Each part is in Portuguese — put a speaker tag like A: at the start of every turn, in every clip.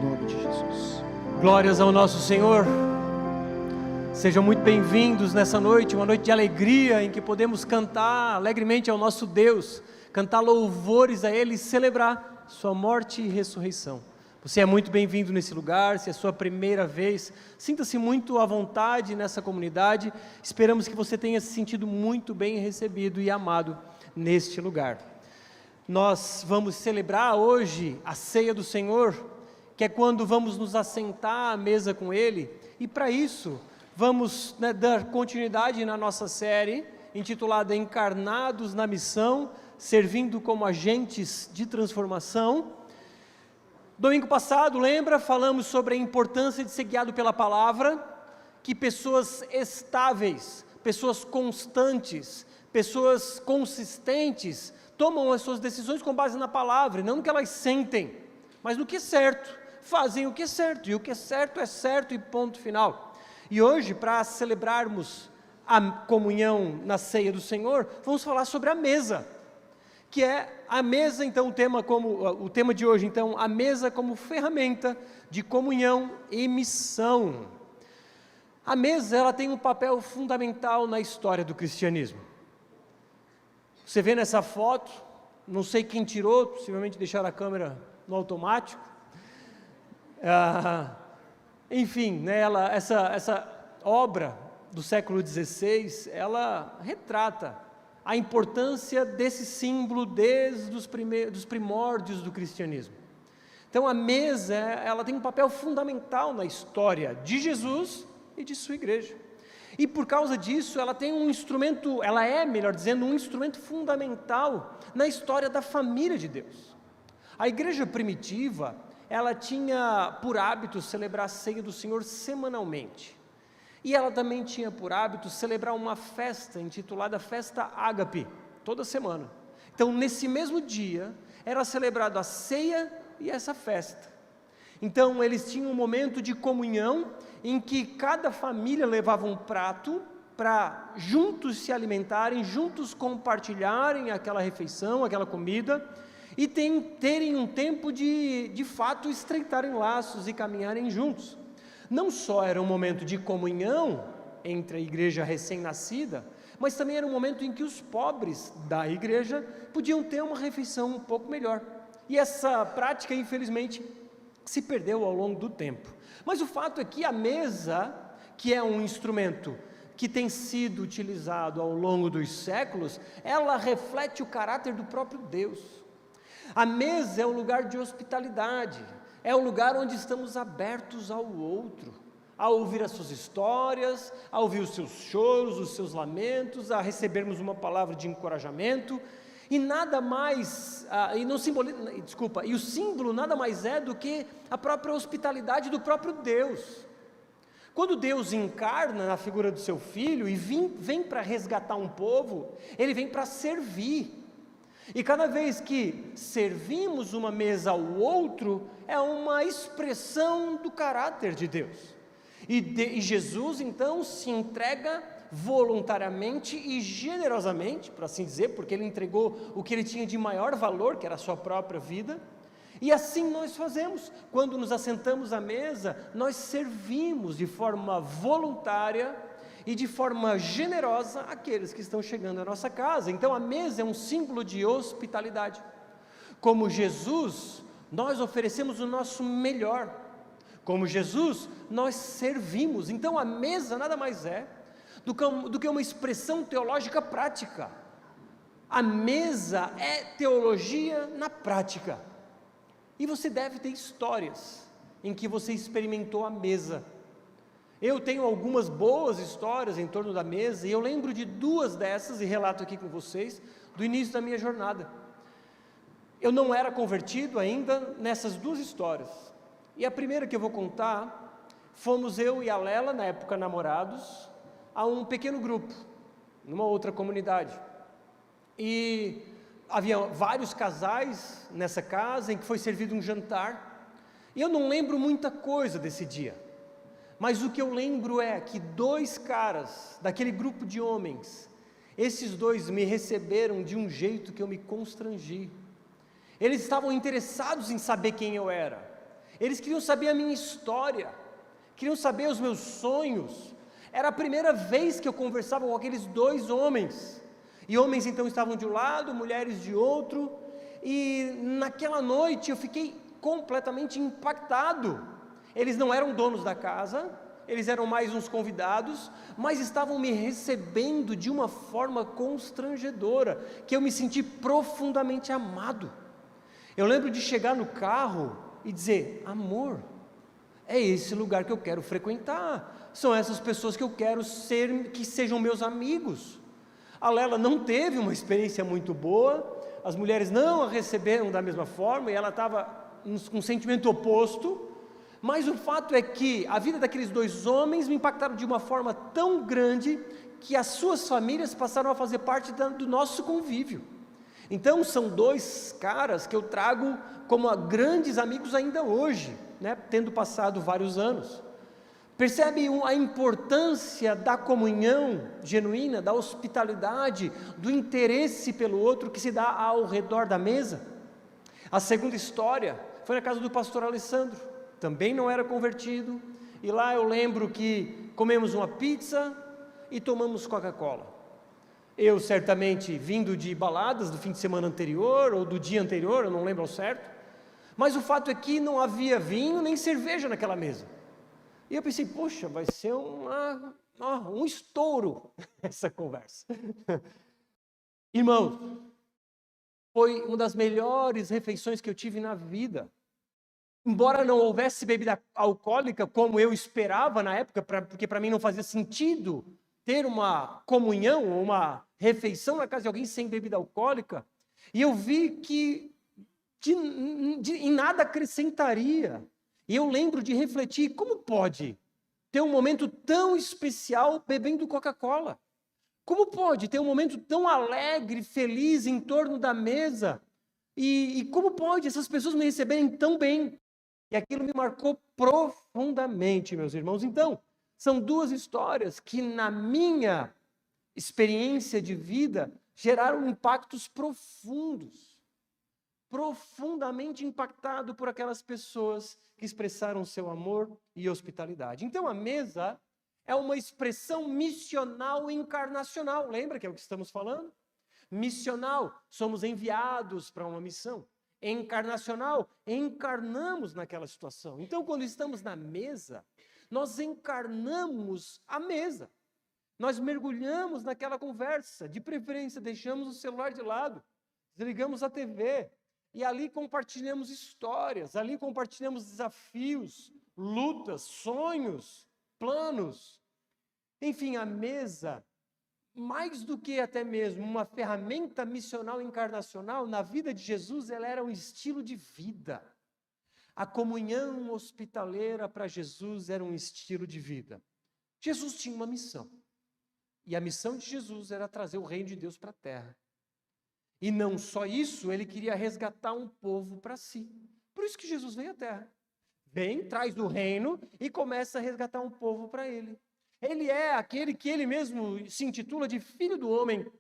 A: nome de Jesus.
B: Glórias ao nosso Senhor. Sejam muito bem-vindos nessa noite, uma noite de alegria em que podemos cantar alegremente ao nosso Deus, cantar louvores a Ele e celebrar sua morte e ressurreição. Você é muito bem-vindo nesse lugar. Se é a sua primeira vez, sinta-se muito à vontade nessa comunidade. Esperamos que você tenha se sentido muito bem recebido e amado neste lugar. Nós vamos celebrar hoje a ceia do Senhor, que é quando vamos nos assentar à mesa com Ele, e para isso vamos dar continuidade na nossa série intitulada Encarnados na Missão, servindo como agentes de transformação. Domingo passado, lembra, falamos sobre a importância de ser guiado pela palavra, que pessoas estáveis, pessoas constantes, pessoas consistentes, tomam as suas decisões com base na palavra, não no que elas sentem, mas no que é certo, fazem o que é certo, e o que é certo e ponto final. E hoje, para celebrarmos a comunhão na ceia do Senhor, vamos falar sobre a mesa, que é a mesa, então o tema de hoje, então, a mesa como ferramenta de comunhão e missão. A mesa, ela tem um papel fundamental na história do cristianismo. Você vê nessa foto, não sei quem tirou, possivelmente deixaram a câmera no automático. Enfim, né, essa obra do século XVI, ela retrata a importância desse símbolo desde os dos primórdios do cristianismo. Então a mesa, ela tem um papel fundamental na história de Jesus e de sua igreja. E por causa disso, ela tem um instrumento, ela é, melhor dizendo, um instrumento fundamental na história da família de Deus. A igreja primitiva, ela tinha por hábito celebrar a ceia do Senhor semanalmente. E ela também tinha por hábito celebrar uma festa intitulada Festa Ágape, toda semana. Então, nesse mesmo dia, era celebrado a ceia e essa festa. Então, eles tinham um momento de comunhão, em que cada família levava um prato para juntos se alimentarem, juntos compartilharem aquela refeição, aquela comida, e terem um tempo de fato estreitarem laços e caminharem juntos. Não só era um momento de comunhão entre a igreja recém-nascida, mas também era um momento em que os pobres da igreja podiam ter uma refeição um pouco melhor. E essa prática, infelizmente, se perdeu ao longo do tempo. Mas o fato é que a mesa, que é um instrumento que tem sido utilizado ao longo dos séculos, ela reflete o caráter do próprio Deus. A mesa é um lugar de hospitalidade, é um lugar onde estamos abertos ao outro, a ouvir as suas histórias, a ouvir os seus choros, os seus lamentos, a recebermos uma palavra de encorajamento, e nada mais, e o símbolo nada mais é do que a própria hospitalidade do próprio Deus. Quando Deus encarna na figura do seu Filho e vem para resgatar um povo, Ele vem para servir. E cada vez que servimos uma mesa ao outro, é uma expressão do caráter de Deus. E Jesus, então, se entrega voluntariamente e generosamente, por assim dizer, porque Ele entregou o que Ele tinha de maior valor, que era a sua própria vida. E assim nós fazemos. Quando nos assentamos à mesa, nós servimos de forma voluntária e de forma generosa aqueles que estão chegando à nossa casa. Então a mesa é um símbolo de hospitalidade. Como Jesus, nós oferecemos o nosso melhor. Como Jesus, nós servimos. Então a mesa nada mais é do que uma expressão teológica prática. A mesa é teologia na prática. E você deve ter histórias em que você experimentou a mesa. Eu tenho algumas boas histórias em torno da mesa, e eu lembro de duas dessas, e relato aqui com vocês, do início da minha jornada. Eu não era convertido ainda nessas duas histórias. E a primeira que eu vou contar, fomos eu e a Lela, na época namorados, a um pequeno grupo, numa outra comunidade. E havia vários casais nessa casa, em que foi servido um jantar, e eu não lembro muita coisa desse dia. Mas o que eu lembro é que dois caras, daquele grupo de homens, esses dois me receberam de um jeito que eu me constrangi. Eles estavam interessados em saber quem eu era. Eles queriam saber a minha história, queriam saber os meus sonhos. Era a primeira vez que eu conversava com aqueles dois homens. E homens então estavam de um lado, mulheres de outro. E naquela noite eu fiquei completamente impactado. Eles não eram donos da casa, eles eram mais uns convidados, mas estavam me recebendo de uma forma constrangedora, que eu me senti profundamente amado. Eu lembro de chegar no carro e dizer: amor, é esse lugar que eu quero frequentar, são essas pessoas que eu quero que sejam meus amigos. A Lela não teve uma experiência muito boa, as mulheres não a receberam da mesma forma, e ela estava com um sentimento oposto, mas o fato é que a vida daqueles dois homens me impactaram de uma forma tão grande, que as suas famílias passaram a fazer parte do nosso convívio. Então são dois caras que eu trago como grandes amigos ainda hoje, né, tendo passado vários anos. Percebe a importância da comunhão genuína, da hospitalidade, do interesse pelo outro que se dá ao redor da mesa? A segunda história foi na casa do pastor Alessandro, também não era convertido, e lá eu lembro que comemos uma pizza e tomamos Coca-Cola. Eu certamente vindo de baladas do fim de semana anterior, ou do dia anterior, eu não lembro ao certo, mas o fato é que não havia vinho nem cerveja naquela mesa. E eu pensei: poxa, vai ser um estouro essa conversa. Irmãos, foi uma das melhores refeições que eu tive na vida. Embora não houvesse bebida alcoólica como eu esperava na época, porque para mim não fazia sentido ter uma comunhão, uma refeição na casa de alguém sem bebida alcoólica, e eu vi que em nada acrescentaria. E eu lembro de refletir: como pode ter um momento tão especial bebendo Coca-Cola? Como pode ter um momento tão alegre, feliz em torno da mesa? E como pode essas pessoas me receberem tão bem? E aquilo me marcou profundamente, meus irmãos. Então, são duas histórias que, na minha experiência de vida, geraram impactos profundos. Profundamente impactado por aquelas pessoas que expressaram seu amor e hospitalidade. Então, a mesa é uma expressão missional e encarnacional. Lembra que é o que estamos falando? Missional, somos enviados para uma missão. Encarnacional, encarnamos naquela situação. Então, quando estamos na mesa, nós encarnamos a mesa. Nós mergulhamos naquela conversa, de preferência deixamos o celular de lado, desligamos a TV, e ali compartilhamos histórias, ali compartilhamos desafios, lutas, sonhos, planos. Enfim, a mesa, mais do que até mesmo uma ferramenta missional e encarnacional, na vida de Jesus, ela era um estilo de vida. A comunhão hospitaleira para Jesus era um estilo de vida. Jesus tinha uma missão. E a missão de Jesus era trazer o reino de Deus para a terra. E não só isso, ele queria resgatar um povo para si. Por isso que Jesus veio à terra. Vem, traz o reino e começa a resgatar um povo para ele. Ele é aquele que ele mesmo se intitula de Filho do Homem.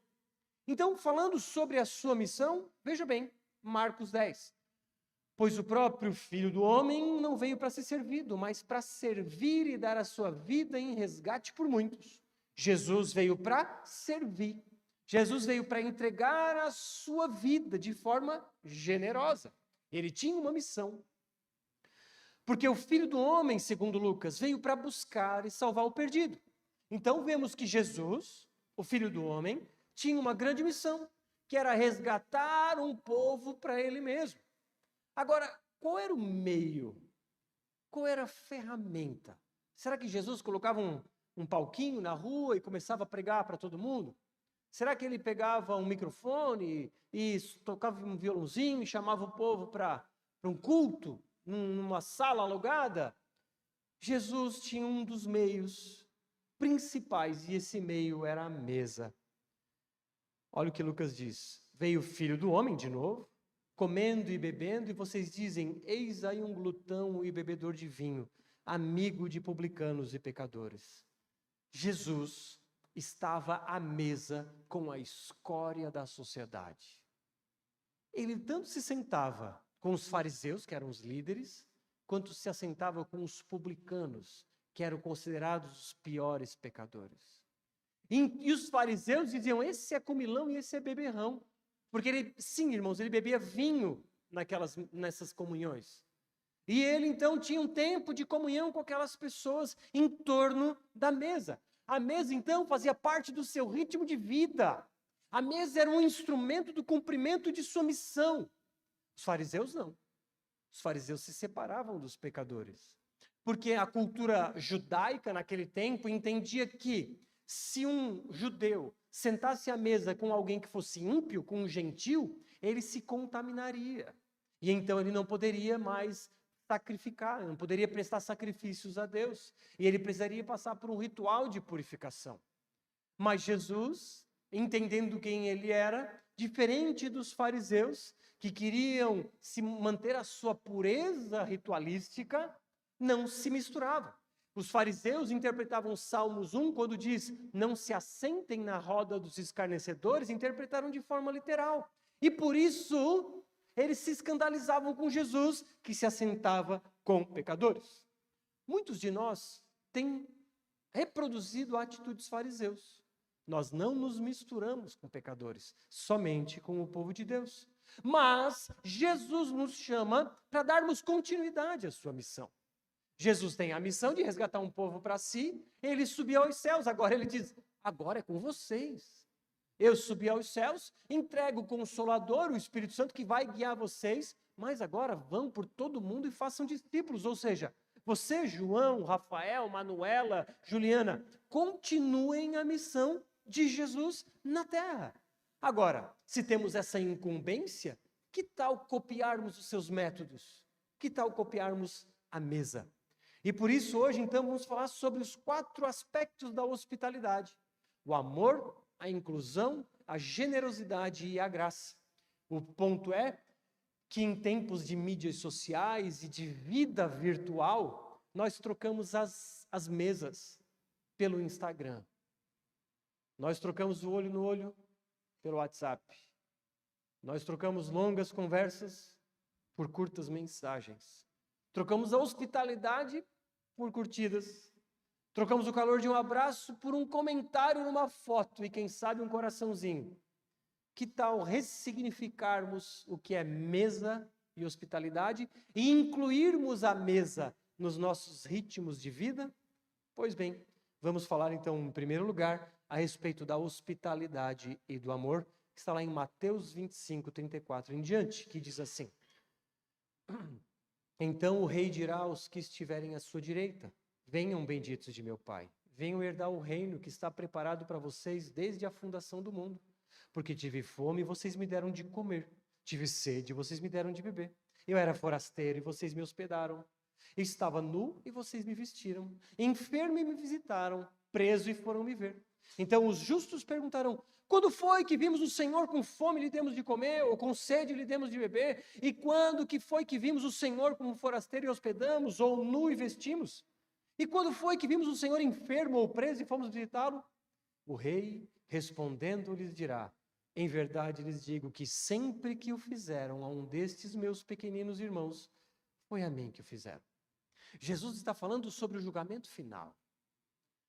B: Então, falando sobre a sua missão, veja bem, Marcos 10. Pois o próprio Filho do Homem não veio para ser servido, mas para servir e dar a sua vida em resgate por muitos. Jesus veio para servir. Jesus veio para entregar a sua vida de forma generosa. Ele tinha uma missão. Porque o Filho do Homem, segundo Lucas, veio para buscar e salvar o perdido. Então vemos que Jesus, o Filho do Homem, tinha uma grande missão, que era resgatar um povo para ele mesmo. Agora, qual era o meio? Qual era a ferramenta? Será que Jesus colocava um palquinho na rua e começava a pregar para todo mundo? Será que ele pegava um microfone e tocava um violãozinho e chamava o povo para um culto, numa sala alugada? Jesus tinha um dos meios principais, e esse meio era a mesa. Olha o que Lucas diz: veio o Filho do Homem, de novo, comendo e bebendo, e vocês dizem: eis aí um glutão e bebedor de vinho, amigo de publicanos e pecadores. Jesus estava à mesa com a escória da sociedade. Ele tanto se sentava com os fariseus, que eram os líderes, quanto se assentava com os publicanos, que eram considerados os piores pecadores. E os fariseus diziam, esse é comilão e esse é beberrão. Porque ele, sim, irmãos, ele bebia vinho nessas comunhões. E ele então tinha um tempo de comunhão com aquelas pessoas em torno da mesa. A mesa então fazia parte do seu ritmo de vida. A mesa era um instrumento do cumprimento de sua missão. Os fariseus não. Os fariseus se separavam dos pecadores. Porque a cultura judaica naquele tempo entendia que se um judeu sentasse à mesa com alguém que fosse ímpio, com um gentil, ele se contaminaria. E então ele não poderia mais sacrificar, não poderia prestar sacrifícios a Deus. E ele precisaria passar por um ritual de purificação. Mas Jesus, entendendo quem ele era, diferente dos fariseus, que queriam se manter a sua pureza ritualística, não se misturava. Os fariseus interpretavam Salmos 1, quando diz, não se assentem na roda dos escarnecedores, interpretaram de forma literal. E por isso, eles se escandalizavam com Jesus, que se assentava com pecadores. Muitos de nós têm reproduzido a atitude dos fariseus. Nós não nos misturamos com pecadores, somente com o povo de Deus. Mas Jesus nos chama para darmos continuidade à sua missão. Jesus tem a missão de resgatar um povo para si, ele subiu aos céus, agora ele diz, agora é com vocês. Eu subi aos céus, entrego o Consolador, o Espírito Santo, que vai guiar vocês, mas agora vão por todo mundo e façam discípulos, ou seja, você, João, Rafael, Manuela, Juliana, continuem a missão de Jesus na terra. Agora, se temos essa incumbência, que tal copiarmos os seus métodos? Que tal copiarmos a mesa? E por isso hoje então vamos falar sobre os 4 aspectos da hospitalidade. O amor, a inclusão, a generosidade e a graça. O ponto é que em tempos de mídias sociais e de vida virtual, nós trocamos as mesas pelo Instagram. Nós trocamos o olho no olho pelo WhatsApp. Nós trocamos longas conversas por curtas mensagens. Trocamos a hospitalidade por curtidas. Trocamos o calor de um abraço por um comentário numa foto e, quem sabe, um coraçãozinho. Que tal ressignificarmos o que é mesa e hospitalidade e incluirmos a mesa nos nossos ritmos de vida? Pois bem, vamos falar então, em primeiro lugar, a respeito da hospitalidade e do amor, que está lá em Mateus 25, 34 em diante, que diz assim: Então o rei dirá aos que estiverem à sua direita, venham benditos de meu Pai, venham herdar o reino que está preparado para vocês desde a fundação do mundo. Porque tive fome e vocês me deram de comer, tive sede e vocês me deram de beber. Eu era forasteiro e vocês me hospedaram. Eu estava nu e vocês me vestiram. Enfermo e me visitaram, preso e foram me ver. Então os justos perguntarão: quando foi que vimos o Senhor com fome e lhe demos de comer, ou com sede e lhe demos de beber? E quando que foi que vimos o Senhor como forasteiro e hospedamos, ou nu e vestimos? E quando foi que vimos o Senhor enfermo ou preso e fomos visitá-lo? O rei, respondendo, lhes dirá: em verdade lhes digo que sempre que o fizeram a um destes meus pequeninos irmãos, foi a mim que o fizeram. Jesus está falando sobre o julgamento final.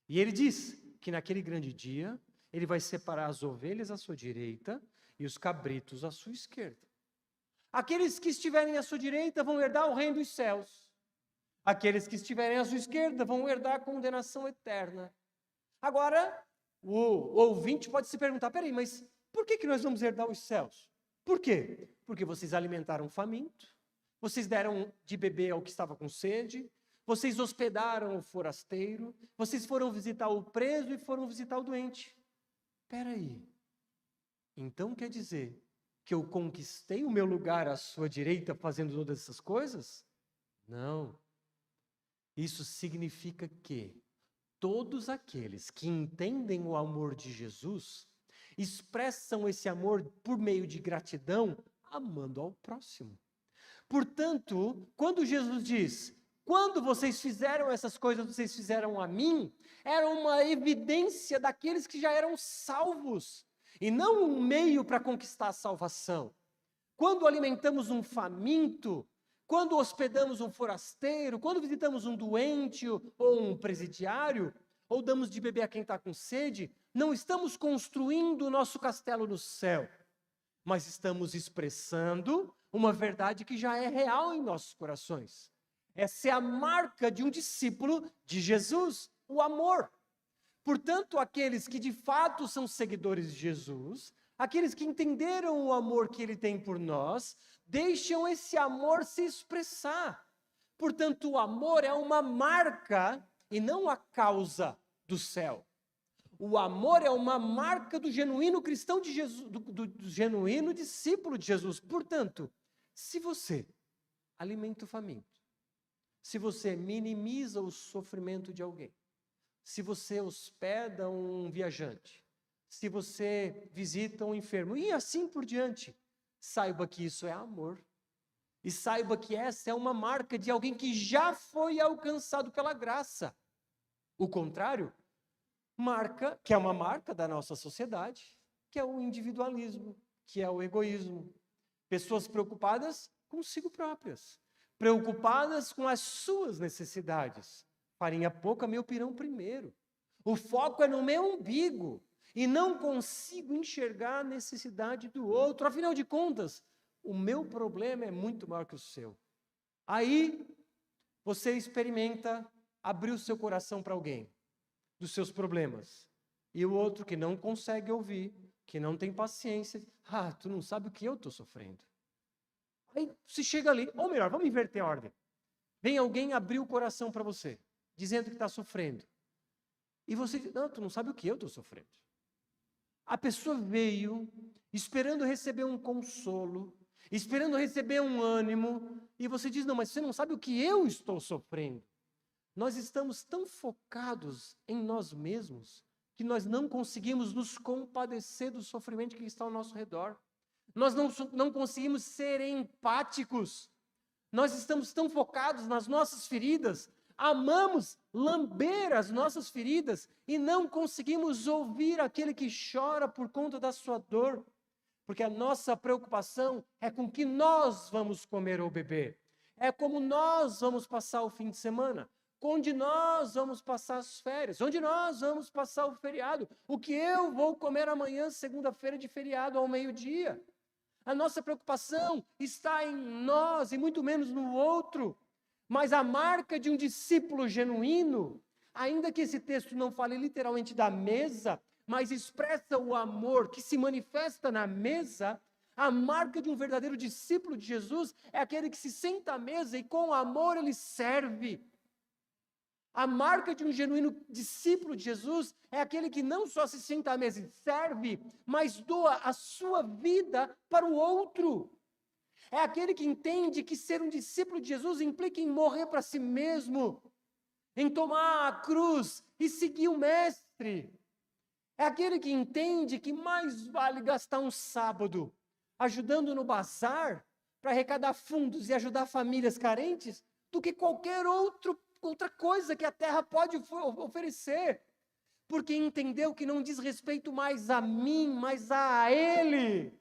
B: E ele diz que naquele grande dia, ele vai separar as ovelhas à sua direita e os cabritos à sua esquerda. Aqueles que estiverem à sua direita vão herdar o reino dos céus. Aqueles que estiverem à sua esquerda vão herdar a condenação eterna. Agora, o ouvinte pode se perguntar: peraí, mas por que nós vamos herdar os céus? Por quê? Porque vocês alimentaram o faminto, vocês deram de beber ao que estava com sede, vocês hospedaram o forasteiro, vocês foram visitar o preso e foram visitar o doente. Peraí, então quer dizer que eu conquistei o meu lugar à sua direita fazendo todas essas coisas? Não. Isso significa que todos aqueles que entendem o amor de Jesus expressam esse amor por meio de gratidão, amando ao próximo. Portanto, quando Jesus diz: quando vocês fizeram essas coisas, vocês fizeram a mim, era uma evidência daqueles que já eram salvos, e não um meio para conquistar a salvação. Quando alimentamos um faminto, quando hospedamos um forasteiro, quando visitamos um doente ou um presidiário, ou damos de beber a quem está com sede, não estamos construindo o nosso castelo no céu, mas estamos expressando uma verdade que já é real em nossos corações. Essa é a marca de um discípulo de Jesus, o amor. Portanto, aqueles que de fato são seguidores de Jesus, aqueles que entenderam o amor que ele tem por nós, deixam esse amor se expressar. Portanto, o amor é uma marca e não a causa do céu. O amor é uma marca do genuíno cristão de Jesus, do genuíno discípulo de Jesus. Portanto, se você alimenta o faminto, se você minimiza o sofrimento de alguém, se você hospeda um viajante, se você visita um enfermo e assim por diante, saiba que isso é amor. E saiba que essa é uma marca de alguém que já foi alcançado pela graça. O contrário, que é uma marca da nossa sociedade, que é o individualismo, que é o egoísmo. Pessoas preocupadas consigo próprias, preocupadas com as suas necessidades. Farinha pouca, meu pirão primeiro. O foco é no meu umbigo e não consigo enxergar a necessidade do outro. Afinal de contas, o meu problema é muito maior que o seu. Aí você experimenta abrir o seu coração para alguém, dos seus problemas. E o outro que não consegue ouvir, que não tem paciência, tu não sabe o que eu estou sofrendo. Aí se chega ali, ou melhor, vamos inverter a ordem. Vem alguém abrir o coração para você, dizendo que está sofrendo. E você diz, não, tu não sabe o que eu estou sofrendo. A pessoa veio esperando receber um consolo, esperando receber um ânimo, e você diz, não, mas você não sabe o que eu estou sofrendo. Nós estamos tão focados em nós mesmos, que nós não conseguimos nos compadecer do sofrimento que está ao nosso redor. Nós não conseguimos ser empáticos. Nós estamos tão focados nas nossas feridas, amamos lamber as nossas feridas e não conseguimos ouvir aquele que chora por conta da sua dor, porque a nossa preocupação é com que nós vamos comer ou beber, é como nós vamos passar o fim de semana, onde nós vamos passar as férias, onde nós vamos passar o feriado, o que eu vou comer amanhã, segunda-feira de feriado, ao meio-dia. A nossa preocupação está em nós e muito menos no outro. Mas a marca de um discípulo genuíno, ainda que esse texto não fale literalmente da mesa, mas expressa o amor que se manifesta na mesa, a marca de um verdadeiro discípulo de Jesus é aquele que se senta à mesa e com amor ele serve. A marca de um genuíno discípulo de Jesus é aquele que não só se senta à mesa e serve, mas doa a sua vida para o outro. É aquele que entende que ser um discípulo de Jesus implica em morrer para si mesmo, em tomar a cruz e seguir o Mestre. É aquele que entende que mais vale gastar um sábado ajudando no bazar para arrecadar fundos e ajudar famílias carentes do que qualquer outra coisa que a terra pode oferecer. Porque entendeu que não diz respeito mais a mim, mas a Ele.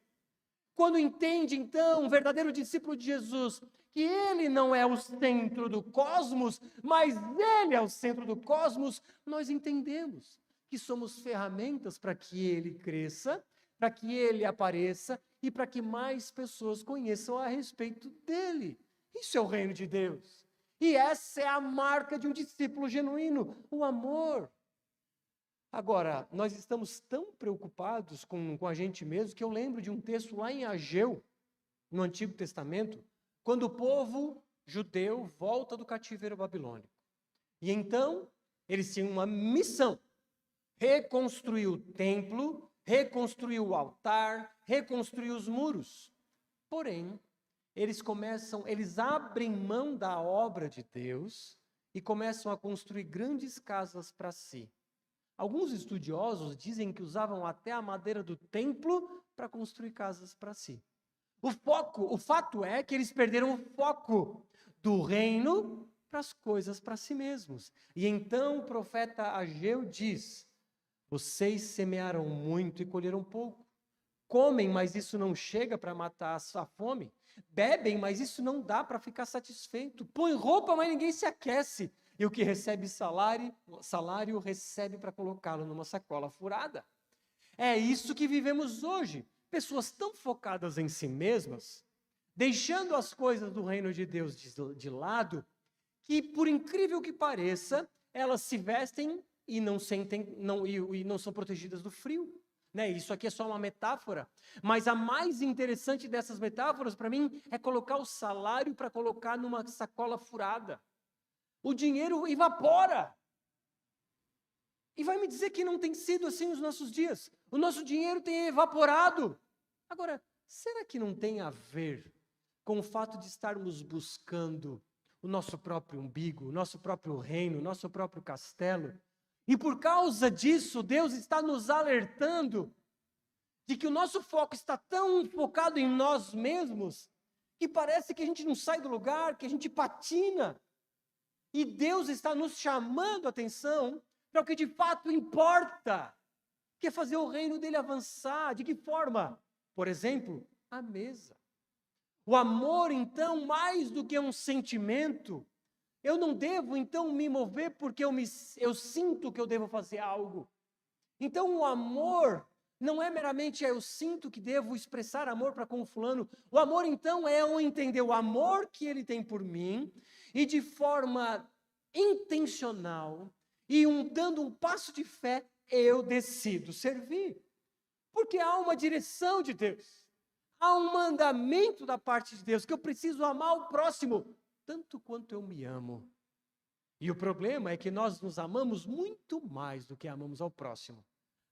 B: Quando entende, então, um verdadeiro discípulo de Jesus, que ele não é o centro do cosmos, mas ele é o centro do cosmos, nós entendemos que somos ferramentas para que ele cresça, para que ele apareça e para que mais pessoas conheçam a respeito dele. Isso é o reino de Deus. E essa é a marca de um discípulo genuíno, o amor. Agora, nós estamos tão preocupados com a gente mesmo que eu lembro de um texto lá em Ageu, no Antigo Testamento, quando o povo judeu volta do cativeiro babilônico. E então, eles tinham uma missão: reconstruir o templo, reconstruir o altar, reconstruir os muros. Porém, eles abrem mão da obra de Deus e começam a construir grandes casas para si. Alguns estudiosos dizem que usavam até a madeira do templo para construir casas para si. O fato é que eles perderam o foco do reino para as coisas para si mesmos. E então o profeta Ageu diz: vocês semearam muito e colheram pouco. Comem, mas isso não chega para matar a sua fome. Bebem, mas isso não dá para ficar satisfeito. Põe roupa, mas ninguém se aquece. E o que recebe salário recebe para colocá-lo numa sacola furada. É isso que vivemos hoje. Pessoas tão focadas em si mesmas, deixando as coisas do reino de Deus de lado, que, por incrível que pareça, elas se vestem e não sentem, e não são protegidas do frio. Né? Isso aqui é só uma metáfora, mas a mais interessante dessas metáforas para mim é colocar o salário para colocar numa sacola furada. O dinheiro evapora. E vai me dizer que não tem sido assim nos nossos dias? O nosso dinheiro tem evaporado. Agora, será que não tem a ver com o fato de estarmos buscando o nosso próprio umbigo, o nosso próprio reino, o nosso próprio castelo? E por causa disso, Deus está nos alertando de que o nosso foco está tão focado em nós mesmos, que parece que a gente não sai do lugar, que a gente patina. E Deus está nos chamando a atenção para o que de fato importa, que é fazer o reino dele avançar. De que forma? Por exemplo, a mesa. O amor, então, mais do que um sentimento, eu não devo, então, me mover porque eu sinto que eu devo fazer algo. Então, o amor não é meramente eu sinto que devo expressar amor para com o fulano. O amor, então, é eu entender o amor que ele tem por mim e de forma intencional e dando um passo de fé, eu decido servir. Porque há uma direção de Deus. Há um mandamento da parte de Deus que eu preciso amar o próximo tanto quanto eu me amo. E o problema é que nós nos amamos muito mais do que amamos ao próximo.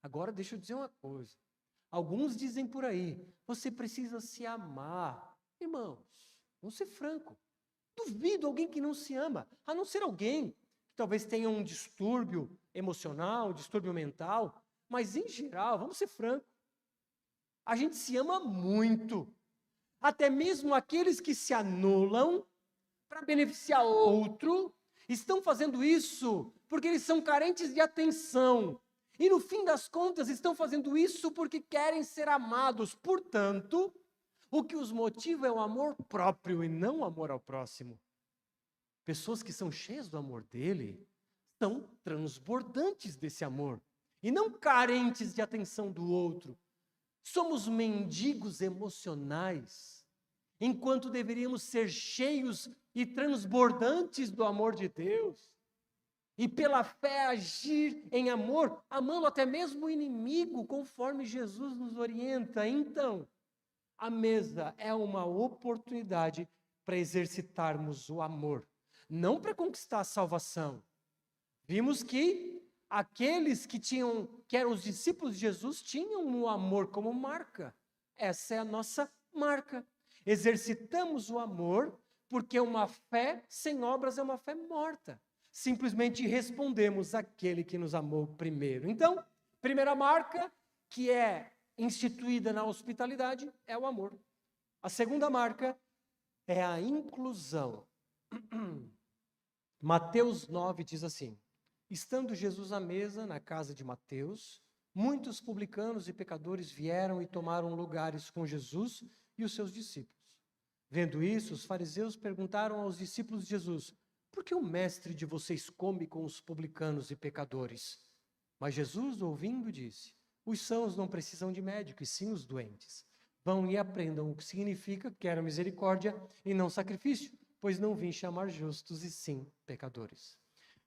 B: Agora deixa eu dizer uma coisa. Alguns dizem por aí, você precisa se amar. Irmãos, vamos ser franco. Duvido alguém que não se ama, a não ser alguém que talvez tenha um distúrbio emocional, um distúrbio mental, mas em geral, vamos ser francos, a gente se ama muito. Até mesmo aqueles que se anulam para beneficiar outro, estão fazendo isso porque eles são carentes de atenção. E no fim das contas, estão fazendo isso porque querem ser amados. Portanto, o que os motiva é o amor próprio e não o amor ao próximo. Pessoas que são cheias do amor dele são transbordantes desse amor e não carentes de atenção do outro. Somos mendigos emocionais, enquanto deveríamos ser cheios e transbordantes do amor de Deus. E pela fé agir em amor, amando até mesmo o inimigo, conforme Jesus nos orienta. Então, a mesa é uma oportunidade para exercitarmos o amor, não para conquistar a salvação. Vimos que aqueles que eram os discípulos de Jesus, tinham o amor como marca. Essa é a nossa marca. Exercitamos o amor porque uma fé sem obras é uma fé morta. Simplesmente respondemos àquele que nos amou primeiro. Então, primeira marca que é instituída na hospitalidade é o amor. A segunda marca é a inclusão. Mateus 9 diz assim: estando Jesus à mesa na casa de Mateus, muitos publicanos e pecadores vieram e tomaram lugares com Jesus e os seus discípulos. Vendo isso, os fariseus perguntaram aos discípulos de Jesus: por que o mestre de vocês come com os publicanos e pecadores? Mas Jesus, ouvindo, disse: os sãos não precisam de médico, e sim os doentes. Vão e aprendam o que significa quero misericórdia e não sacrifício, pois não vim chamar justos e sim pecadores.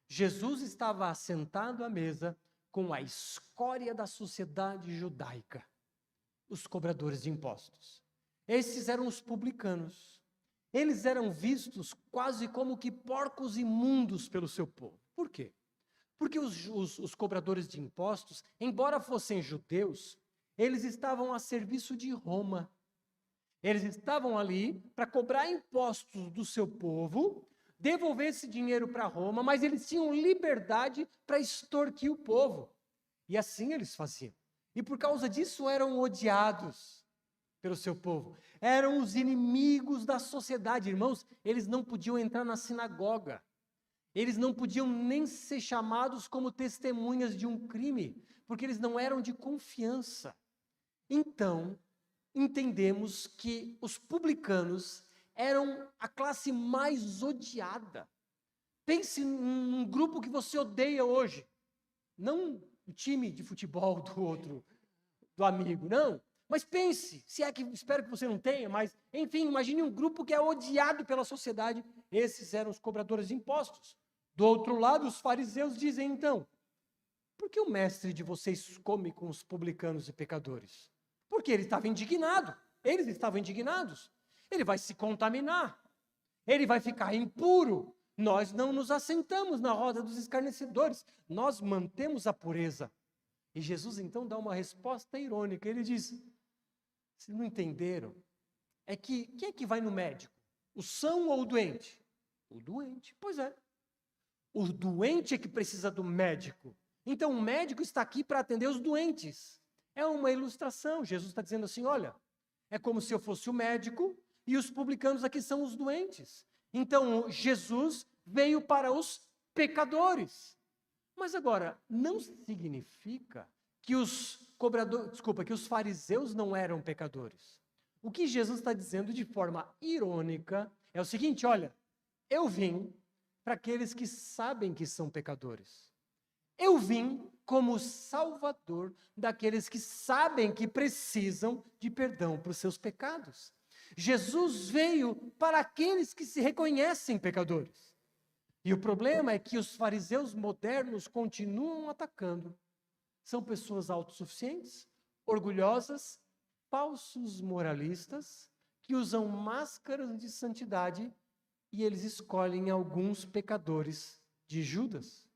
B: Jesus estava assentado à mesa com a escória da sociedade judaica, os cobradores de impostos. Esses eram os publicanos. Eles eram vistos quase como que porcos imundos pelo seu povo. Por quê? Porque os cobradores de impostos, embora fossem judeus, eles estavam a serviço de Roma. Eles estavam ali para cobrar impostos do seu povo, devolver esse dinheiro para Roma, mas eles tinham liberdade para extorquir o povo. E assim eles faziam. E por causa disso eram odiados pelo seu povo. Eram os inimigos da sociedade. Irmãos, eles não podiam entrar na sinagoga. Eles não podiam nem ser chamados como testemunhas de um crime, porque eles não eram de confiança. Então, entendemos que os publicanos eram a classe mais odiada. Pense num grupo que você odeia hoje. Não o time de futebol do outro, do amigo, não. Mas pense, se é que, espero que você não tenha, mas, enfim, imagine um grupo que é odiado pela sociedade. Esses eram os cobradores de impostos. Do outro lado, os fariseus dizem, então, por que o mestre de vocês come com os publicanos e pecadores? Porque ele estava indignado. Eles estavam indignados. Ele vai se contaminar. Ele vai ficar impuro. Nós não nos assentamos na roda dos escarnecedores. Nós mantemos a pureza. E Jesus então dá uma resposta irônica. Ele diz, vocês não entenderam? Quem é que vai no médico? O são ou o doente? O doente, pois é. O doente é que precisa do médico. Então o médico está aqui para atender os doentes. É uma ilustração. Jesus está dizendo assim, olha, é como se eu fosse o médico e os publicanos aqui são os doentes. Então Jesus veio para os pecadores. Mas agora, não significa que que os fariseus não eram pecadores. O que Jesus está dizendo de forma irônica é o seguinte, olha, eu vim para aqueles que sabem que são pecadores. Eu vim como salvador daqueles que sabem que precisam de perdão para os seus pecados. Jesus veio para aqueles que se reconhecem pecadores. E o problema é que os fariseus modernos continuam atacando. São pessoas autossuficientes, orgulhosas, falsos moralistas, que usam máscaras de santidade e eles escolhem alguns pecadores de Judas.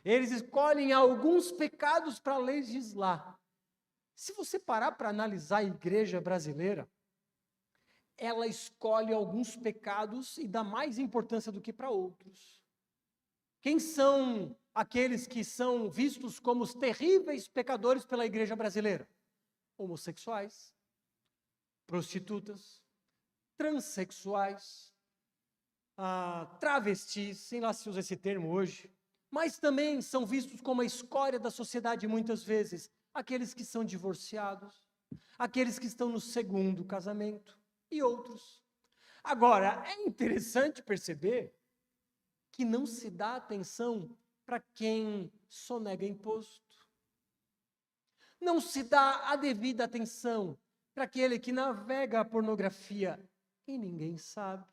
B: Eles escolhem alguns pecados para legislar. Se você parar para analisar a igreja brasileira, ela escolhe alguns pecados e dá mais importância do que para outros. Quem são aqueles que são vistos como os terríveis pecadores pela igreja brasileira? Homossexuais, prostitutas, transexuais, travestis, sei lá se usa esse termo hoje, mas também são vistos como a escória da sociedade muitas vezes, aqueles que são divorciados, aqueles que estão no segundo casamento e outros. Agora, é interessante perceber que não se dá atenção para quem sonega imposto. Não se dá a devida atenção para aquele que navega a pornografia e ninguém sabe.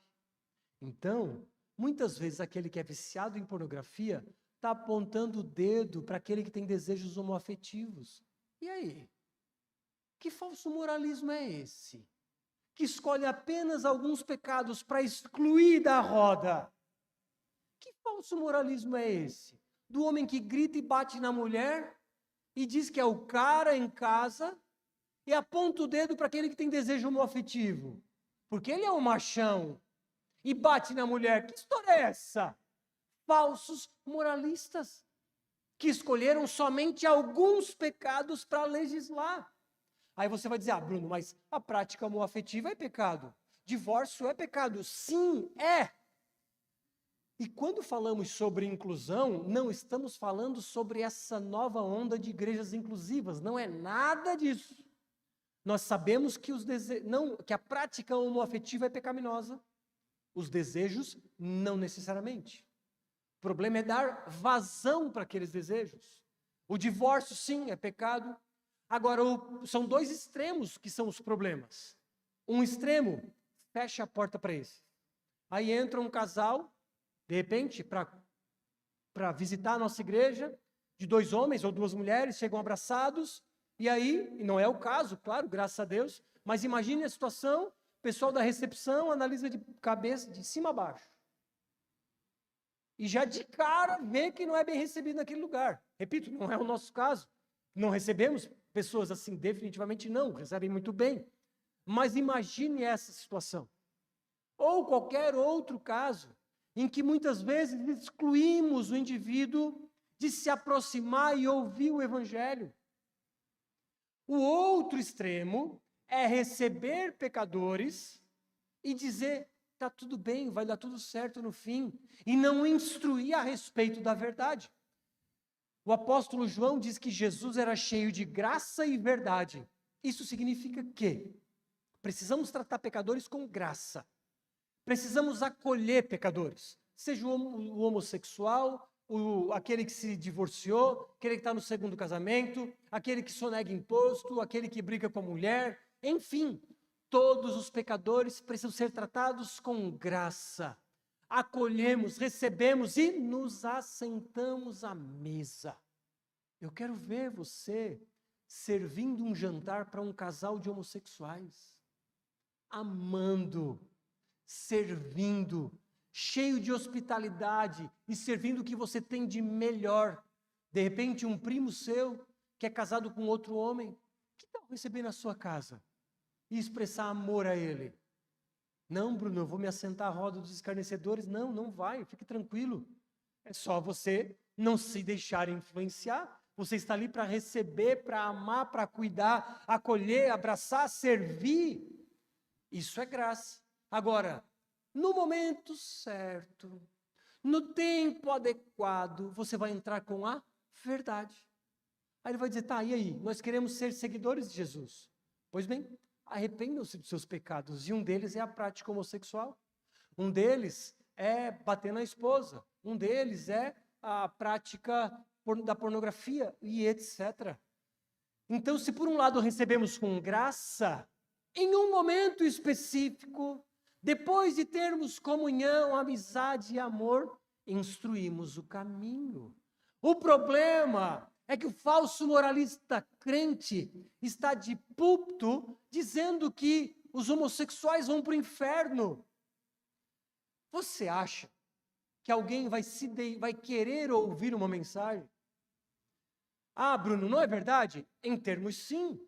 B: Então, muitas vezes aquele que é viciado em pornografia está apontando o dedo para aquele que tem desejos homoafetivos. E aí? Que falso moralismo é esse? Que escolhe apenas alguns pecados para excluir da roda. Que falso moralismo é esse? Do homem que grita e bate na mulher e diz que é o cara em casa e aponta o dedo para aquele que tem desejo homoafetivo. Porque ele é um machão e bate na mulher. Que história é essa? Falsos moralistas que escolheram somente alguns pecados para legislar. Aí você vai dizer, Bruno, mas a prática homoafetiva é pecado. Divórcio é pecado. Sim, é. E quando falamos sobre inclusão, não estamos falando sobre essa nova onda de igrejas inclusivas. Não é nada disso. Nós sabemos que, que a prática homoafetiva é pecaminosa. Os desejos, não necessariamente. O problema é dar vazão para aqueles desejos. O divórcio, sim, é pecado. Agora, são dois extremos que são os problemas. Um extremo, fecha a porta para esse. Aí entra um casal, de repente, para visitar a nossa igreja, de 2 homens ou 2 mulheres, chegam abraçados, e aí, e não é o caso, claro, graças a Deus, mas imagine a situação, o pessoal da recepção analisa de cabeça, de cima a baixo. E já de cara vê que não é bem recebido naquele lugar. Repito, não é o nosso caso. Não recebemos pessoas assim, definitivamente não, recebem muito bem. Mas imagine essa situação. Ou qualquer outro caso, em que muitas vezes excluímos o indivíduo de se aproximar e ouvir o evangelho. O outro extremo é receber pecadores e dizer, está tudo bem, vai dar tudo certo no fim, e não instruir a respeito da verdade. O apóstolo João diz que Jesus era cheio de graça e verdade. Isso significa quê? precisamos tratar pecadores com graça. Precisamos acolher pecadores, seja o homossexual, aquele que se divorciou, aquele que está no segundo casamento, aquele que sonega imposto, aquele que briga com a mulher, enfim, todos os pecadores precisam ser tratados com graça. Acolhemos, recebemos e nos assentamos à mesa. Eu quero ver você servindo um jantar para um casal de homossexuais, amando, servindo, cheio de hospitalidade e servindo o que você tem de melhor. De repente, um primo seu que é casado com outro homem, que tal receber na sua casa e expressar amor a ele? Não, Bruno, eu vou me assentar à roda dos escarnecedores. Não, não vai, fique tranquilo. É só você não se deixar influenciar. Você está ali para receber, para amar, para cuidar, acolher, abraçar, servir. Isso é graça. Agora, no momento certo, no tempo adequado, você vai entrar com a verdade. Aí ele vai dizer, tá, e aí? Nós queremos ser seguidores de Jesus. Pois bem, arrependam-se dos seus pecados. E um deles é a prática homossexual. Um deles é bater na esposa. Um deles é a prática da pornografia e etc. Então, se por um lado recebemos com graça, em um momento específico, depois de termos comunhão, amizade e amor, instruímos o caminho. O problema é que o falso moralista crente está de púlpito dizendo que os homossexuais vão para o inferno. Você acha que alguém vai querer ouvir uma mensagem? Ah, Bruno, não é verdade? Em termos, sim.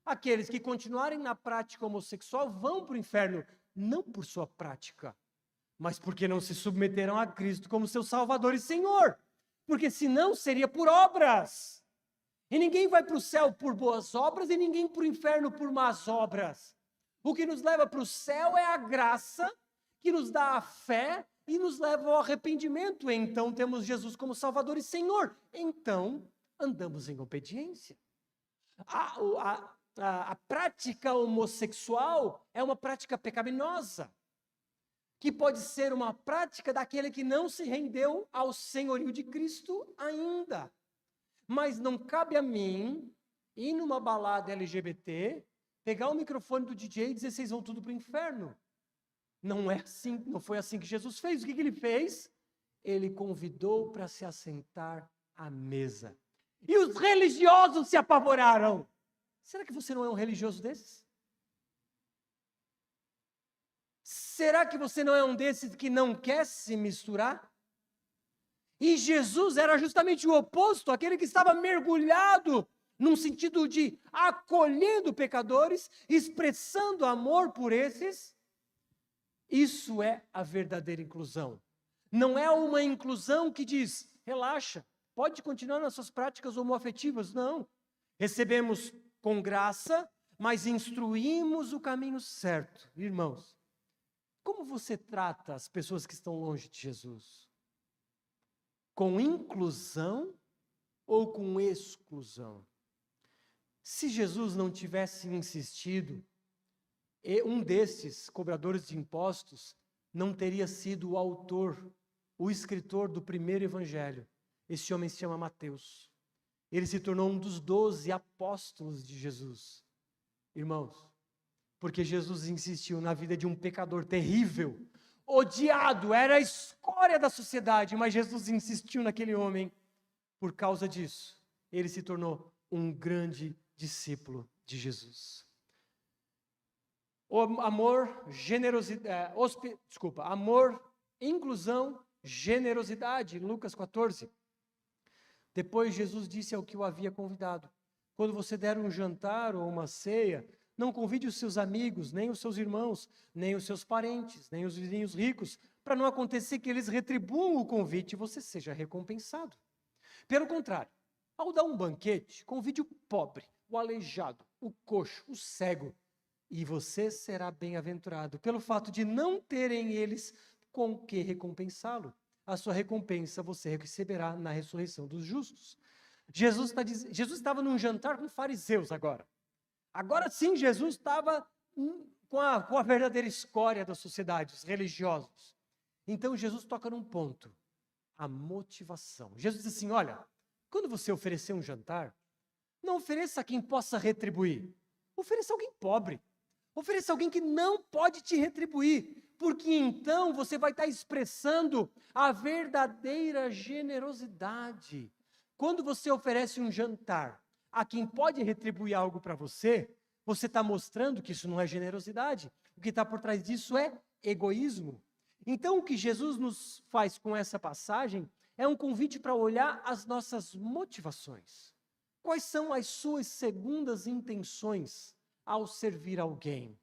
B: Aqueles que continuarem na prática homossexual vão para o inferno, não por sua prática, mas porque não se submeteram a Cristo como seu Salvador e Senhor. Porque senão seria por obras. E ninguém vai para o céu por boas obras e ninguém para o inferno por más obras. O que nos leva para o céu é a graça, que nos dá a fé e nos leva ao arrependimento. Então temos Jesus como Salvador e Senhor. Então andamos em obediência. A prática homossexual é uma prática pecaminosa, que pode ser uma prática daquele que não se rendeu ao senhorio de Cristo ainda. Mas não cabe a mim ir numa balada LGBT, pegar o microfone do DJ e dizer, vocês vão tudo para o inferno. Não é assim, não foi assim que Jesus fez. O que ele fez? Ele convidou para se assentar à mesa. E os religiosos se apavoraram. Será que você não é um religioso desses? Será que você não é um desses que não quer se misturar? E Jesus era justamente o oposto, aquele que estava mergulhado num sentido de acolhendo pecadores, expressando amor por esses. Isso é a verdadeira inclusão. Não é uma inclusão que diz, relaxa, pode continuar nas suas práticas homoafetivas. Não. Recebemos com graça, mas instruímos o caminho certo. Irmãos, como você trata as pessoas que estão longe de Jesus? Com inclusão ou com exclusão? Se Jesus não tivesse insistido, um desses cobradores de impostos não teria sido o autor, o escritor do primeiro evangelho. Esse homem se chama Mateus. Ele se tornou um dos 12 apóstolos de Jesus. Irmãos, porque Jesus insistiu na vida de um pecador terrível, odiado, era a escória da sociedade, mas Jesus insistiu naquele homem. Por causa disso, ele se tornou um grande discípulo de Jesus. Amor, inclusão, generosidade, Lucas 14. Depois Jesus disse ao que o havia convidado, quando você der um jantar ou uma ceia, não convide os seus amigos, nem os seus irmãos, nem os seus parentes, nem os vizinhos ricos, para não acontecer que eles retribuam o convite e você seja recompensado. Pelo contrário, ao dar um banquete, convide o pobre, o aleijado, o coxo, o cego, e você será bem-aventurado, pelo fato de não terem eles com que recompensá-lo. A sua recompensa você receberá na ressurreição dos justos. Jesus estava num jantar com fariseus agora. Agora sim, Jesus estava com a verdadeira escória da sociedade, os religiosos. Então Jesus toca num ponto, a motivação. Jesus diz assim, olha, quando você oferecer um jantar, não ofereça a quem possa retribuir, ofereça alguém pobre, ofereça alguém que não pode te retribuir, porque então você vai estar expressando a verdadeira generosidade. Quando você oferece um jantar a quem pode retribuir algo para você, você está mostrando que isso não é generosidade. O que está por trás disso é egoísmo. Então, o que Jesus nos faz com essa passagem é um convite para olhar as nossas motivações. Quais são as suas segundas intenções ao servir alguém?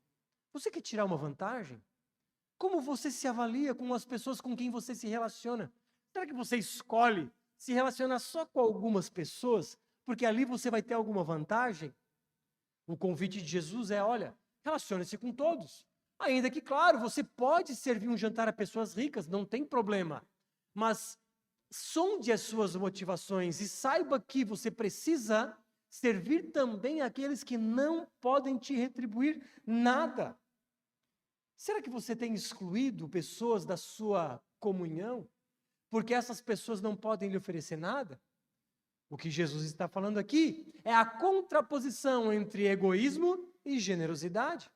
B: Você quer tirar uma vantagem? Como você se avalia com as pessoas com quem você se relaciona? Será que você escolhe se relacionar só com algumas pessoas, porque ali você vai ter alguma vantagem? O convite de Jesus é, olha, relacione-se com todos. Ainda que, claro, você pode servir um jantar a pessoas ricas, não tem problema. Mas sonde as suas motivações e saiba que você precisa servir também aqueles que não podem te retribuir nada. Será que você tem excluído pessoas da sua comunhão? Porque essas pessoas não podem lhe oferecer nada? O que Jesus está falando aqui é a contraposição entre egoísmo e generosidade.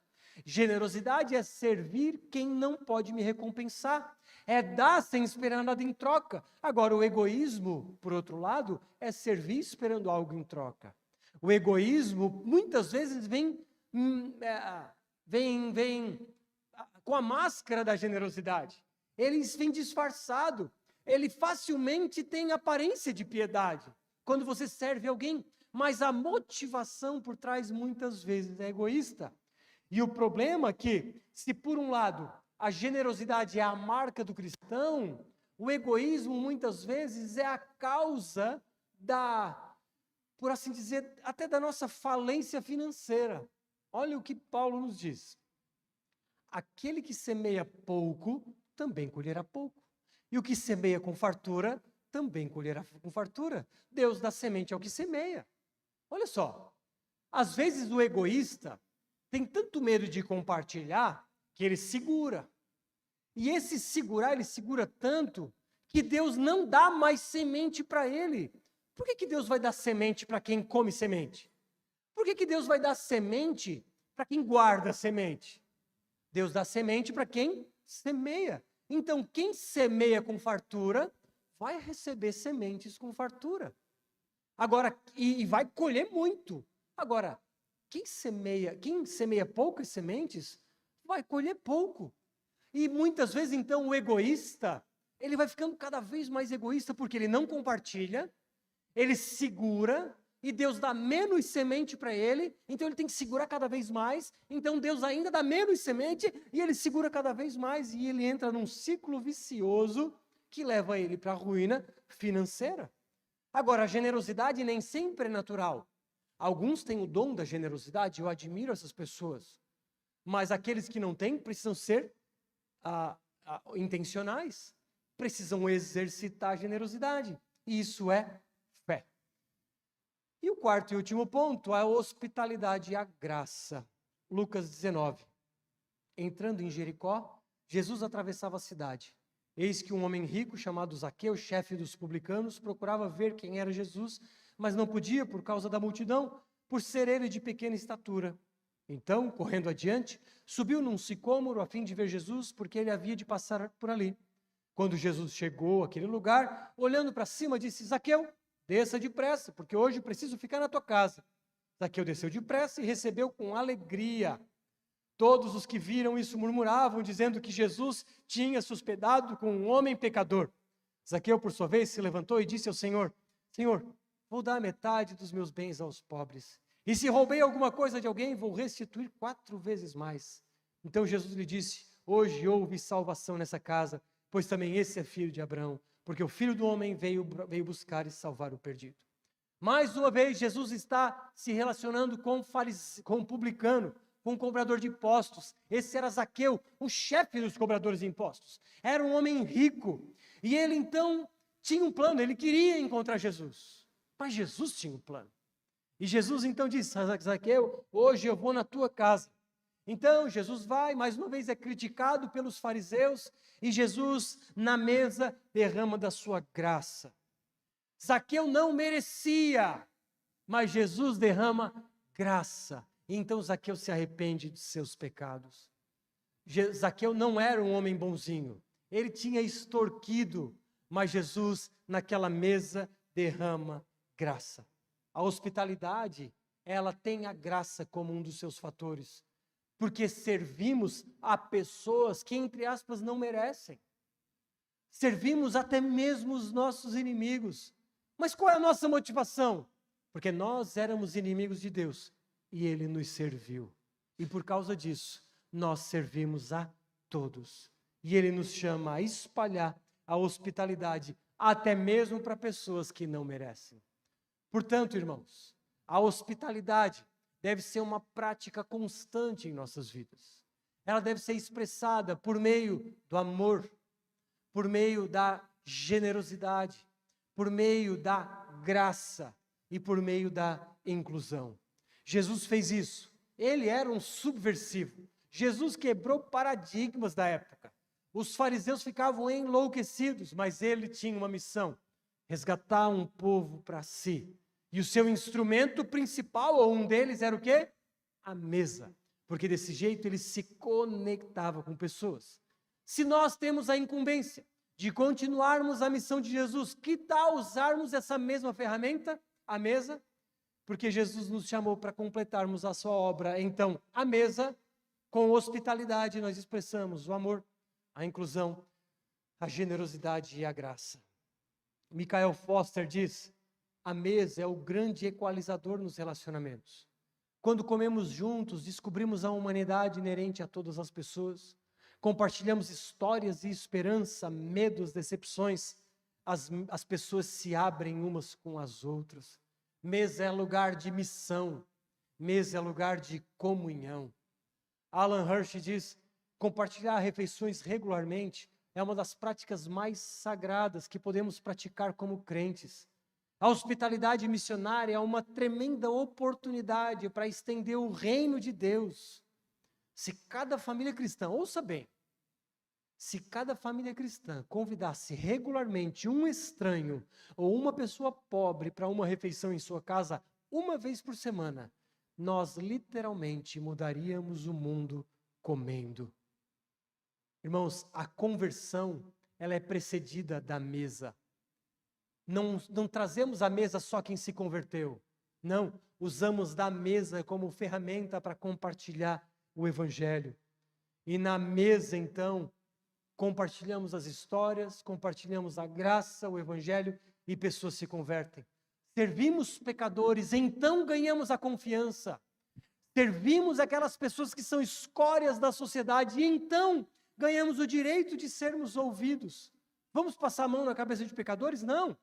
B: Generosidade é servir quem não pode me recompensar, é dar sem esperar nada em troca. Agora, o egoísmo, por outro lado, é servir esperando algo em troca. O egoísmo, muitas vezes, vem com a máscara da generosidade. Ele vem disfarçado, ele facilmente tem aparência de piedade quando você serve alguém, mas a motivação por trás muitas vezes é egoísta. E o problema é que, se por um lado a generosidade é a marca do cristão, o egoísmo muitas vezes é a causa por assim dizer, até da nossa falência financeira. Olha o que Paulo nos diz. Aquele que semeia pouco, também colherá pouco. E o que semeia com fartura, também colherá com fartura. Deus dá semente ao que semeia. Olha só, às vezes o egoísta tem tanto medo de compartilhar que ele segura. E esse segurar, ele segura tanto que Deus não dá mais semente para ele. Por que Deus vai dar semente para quem come semente? Por que Deus vai dar semente para quem guarda semente? Deus dá semente para quem semeia. Então, quem semeia com fartura, vai receber sementes com fartura. Agora, e vai colher muito. Agora, quem semeia poucas sementes, vai colher pouco. E muitas vezes, então, o egoísta, ele vai ficando cada vez mais egoísta, porque ele não compartilha, ele segura, e Deus dá menos semente para ele, então ele tem que segurar cada vez mais, então Deus ainda dá menos semente, e ele segura cada vez mais, e ele entra num ciclo vicioso, que leva ele para a ruína financeira. Agora, a generosidade nem sempre é natural. Alguns têm o dom da generosidade, eu admiro essas pessoas. Mas aqueles que não têm precisam ser intencionais, precisam exercitar a generosidade. E isso é fé. E o quarto e último ponto, a hospitalidade e a graça. Lucas 19. Entrando em Jericó, Jesus atravessava a cidade. Eis que um homem rico, chamado Zaqueu, chefe dos publicanos, procurava ver quem era Jesus, mas não podia por causa da multidão, por ser ele de pequena estatura. Então, correndo adiante, subiu num sicômoro a fim de ver Jesus, porque ele havia de passar por ali. Quando Jesus chegou àquele lugar, olhando para cima, disse: Zaqueu, desça depressa, porque hoje preciso ficar na tua casa. Zaqueu desceu depressa e recebeu com alegria. Todos os que viram isso murmuravam, dizendo que Jesus tinha se hospedado com um homem pecador. Zaqueu, por sua vez, se levantou e disse ao Senhor: Senhor, vou dar metade dos meus bens aos pobres. E se roubei alguma coisa de alguém, vou restituir 4 vezes mais. Então Jesus lhe disse: hoje houve salvação nessa casa, pois também esse é filho de Abraão, porque o Filho do Homem veio buscar e salvar o perdido. Mais uma vez, Jesus está se relacionando com um publicano, com um cobrador de impostos. Esse era Zaqueu, o chefe dos cobradores de impostos. Era um homem rico. E ele então tinha um plano, ele queria encontrar Jesus. Mas Jesus tinha um plano. E Jesus então disse: Zaqueu, hoje eu vou na tua casa. Então, Jesus vai, mais uma vez é criticado pelos fariseus, e Jesus, na mesa, derrama da sua graça. Zaqueu não merecia, mas Jesus derrama graça. E então Zaqueu se arrepende de seus pecados. Zaqueu não era um homem bonzinho, ele tinha extorquido, mas Jesus, naquela mesa, derrama graça. A hospitalidade, ela tem a graça como um dos seus fatores, porque servimos a pessoas que, entre aspas, não merecem. Servimos até mesmo os nossos inimigos. Mas qual é a nossa motivação? Porque nós éramos inimigos de Deus e Ele nos serviu. E por causa disso, nós servimos a todos. E Ele nos chama a espalhar a hospitalidade, até mesmo para pessoas que não merecem. Portanto, irmãos, a hospitalidade deve ser uma prática constante em nossas vidas. Ela deve ser expressada por meio do amor, por meio da generosidade, por meio da graça e por meio da inclusão. Jesus fez isso. Ele era um subversivo. Jesus quebrou paradigmas da época. Os fariseus ficavam enlouquecidos, mas ele tinha uma missão: resgatar um povo para si. E o seu instrumento principal, ou um deles, era o quê? A mesa. Porque desse jeito ele se conectava com pessoas. Se nós temos a incumbência de continuarmos a missão de Jesus, que tal usarmos essa mesma ferramenta, a mesa? Porque Jesus nos chamou para completarmos a sua obra. Então, a mesa, com hospitalidade, nós expressamos o amor, a inclusão, a generosidade e a graça. Michael Foster diz: a mesa é o grande equalizador nos relacionamentos. Quando comemos juntos, descobrimos a humanidade inerente a todas as pessoas. Compartilhamos histórias e esperança, medos, decepções. As pessoas se abrem umas com as outras. Mesa é lugar de missão. Mesa é lugar de comunhão. Alan Hirsch diz: compartilhar refeições regularmente é uma das práticas mais sagradas que podemos praticar como crentes. A hospitalidade missionária é uma tremenda oportunidade para estender o reino de Deus. Se cada família cristã, ouça bem, se cada família cristã convidasse regularmente um estranho ou uma pessoa pobre para uma refeição em sua casa, uma vez por semana, nós literalmente mudaríamos o mundo comendo. Irmãos, a conversão, ela é precedida da mesa. Não trazemos à mesa só quem se converteu. Não, usamos da mesa como ferramenta para compartilhar o Evangelho. E na mesa, então, compartilhamos as histórias, compartilhamos a graça, o Evangelho, e pessoas se convertem. Servimos pecadores, então ganhamos a confiança. Servimos aquelas pessoas que são escórias da sociedade, e então ganhamos o direito de sermos ouvidos. Vamos passar a mão na cabeça de pecadores? Não.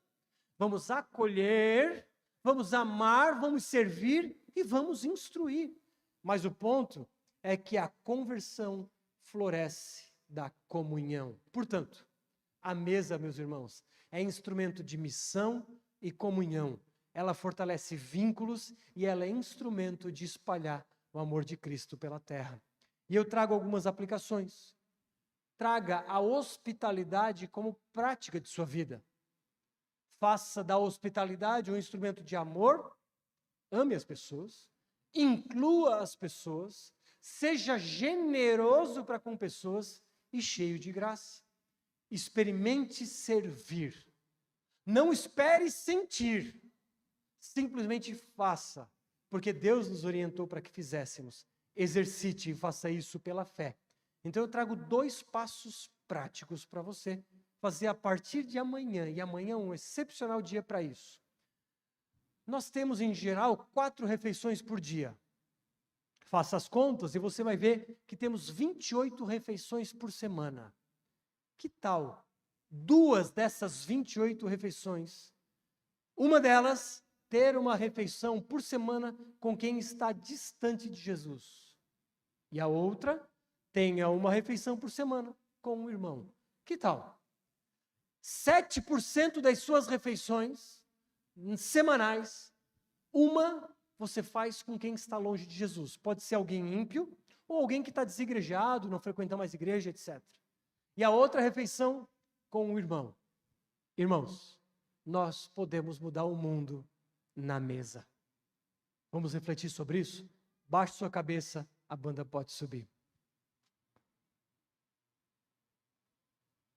B: Vamos acolher, vamos amar, vamos servir e vamos instruir. Mas o ponto é que a conversão floresce da comunhão. Portanto, a mesa, meus irmãos, é instrumento de missão e comunhão. Ela fortalece vínculos e ela é instrumento de espalhar o amor de Cristo pela terra. E eu trago algumas aplicações. Traga a hospitalidade como prática de sua vida. Faça da hospitalidade um instrumento de amor, ame as pessoas, inclua as pessoas, seja generoso para com pessoas e cheio de graça. Experimente servir. Não espere sentir, simplesmente faça, porque Deus nos orientou para que fizéssemos. Exercite e faça isso pela fé. Então eu trago 2 passos práticos para você fazer a partir de amanhã, e amanhã é um excepcional dia para isso. Nós temos, em geral, 4 refeições por dia. Faça as contas e você vai ver que temos 28 refeições por semana. Que tal 2 dessas 28 refeições, uma delas, ter uma refeição por semana com quem está distante de Jesus? E a outra, tenha uma refeição por semana com um irmão. Que tal? 7% das suas refeições semanais, uma você faz com quem está longe de Jesus. Pode ser alguém ímpio ou alguém que está desigrejado, não frequenta mais igreja, etc. E a outra refeição com o irmão. Irmãos, nós podemos mudar o mundo na mesa. Vamos refletir sobre isso? Baixe sua cabeça, a banda pode subir.